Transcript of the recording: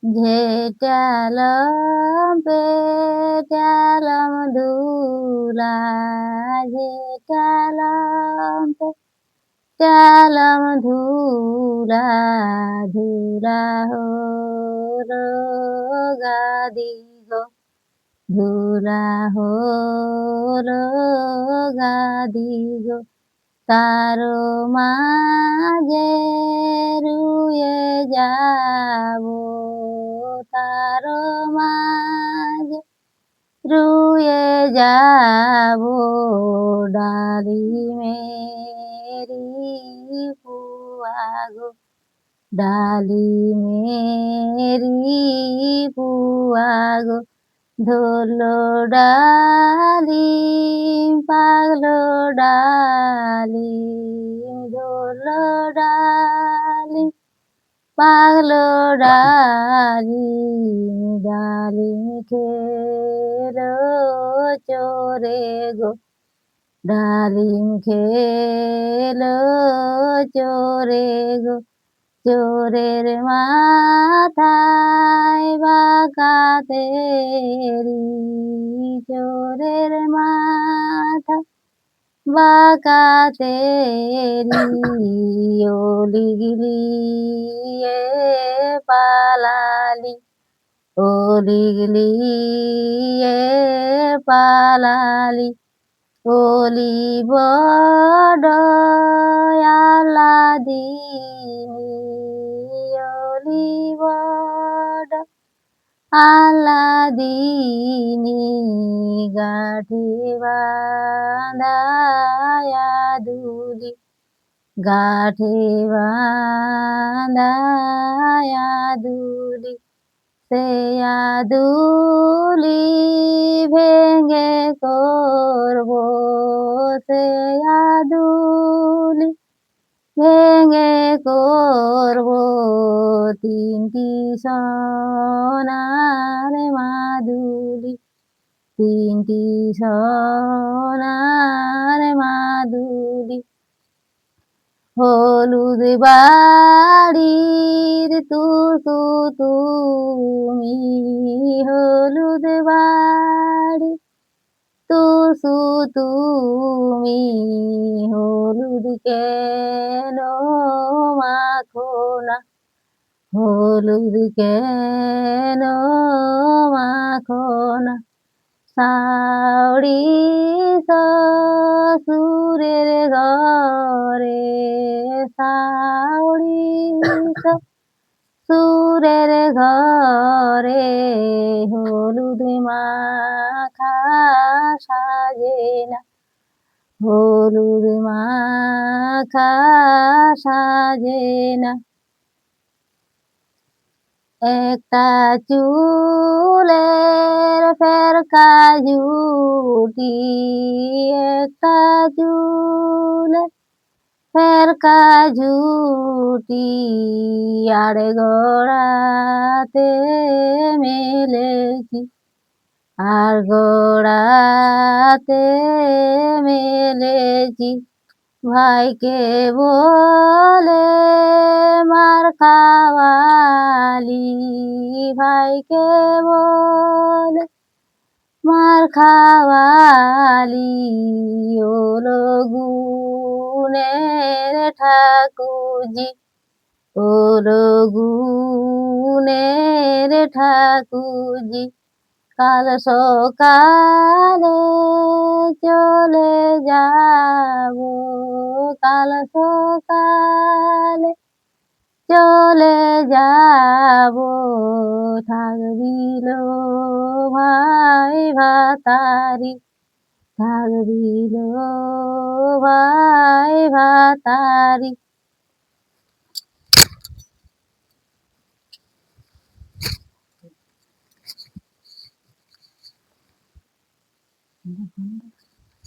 झेट्यालं पेट्यालं धुला झेट्यालं पेट्यालं धुला धुला हो र गादी गो धुला हो र गादी गो तारो माঝে রুয়ে যাবো তারো মাঝে রুয়ে যাবো ডালি মেরি পুয়া গো ডালি মেরি পুয়া গো ধরলো ডালিম পাগলো ডালিম ধরলো ডালিম পাগলো ডালিম ডালিম খেলো চোরে গো ডালিম খেলো চোরে গো চোরের মাথায় বাঁকা তেরি চোরের মাথায় বাঁকা তেরি ও লিগলি এ পালালি ও লিগলি এ পালালি ওলি বড় আল্লাদিনী ওলি বড় আল্লাদিনী গাঁঠি বাঁধায়া দুলি গাঁঠি বাঁধায়া দুলি সে আদুলি ভেঙে করবো সে আদুলি ভেঙে করবো তিনটি সোনার মাদুলি তিনটি সোনার মাদুলি হলুদ বাড়ির তুতু তুমি হলুদ বাড়ি তুসু তুমি হলুদ কেন মাখো না হলুদ কেন মাখো না সাউরি শ্বশুরের ঘরে সাউরি শ্বশুরের ঘরে হলুদ মাখা সাজে না হলুদ মাখা সাজে না একটা চুলের ফেরকা জুটি একটা চুলের ফেরকা জুটি আড়ে গোড়াতে মেলেছি আর গোড়াতে মেলেছি ভাইকে বলে মার খাওয়ালি ভাইকে বলে মার খাওয়ালি ওলো গুণের ঠাকুরজি ওলো গুণের ঠাকুরজি কাল সকালে চলে যাবো কাল সকালে চলে যাবো থাকবিলো ভাই ভাতারি থাকবিলো ভাই ভাতারি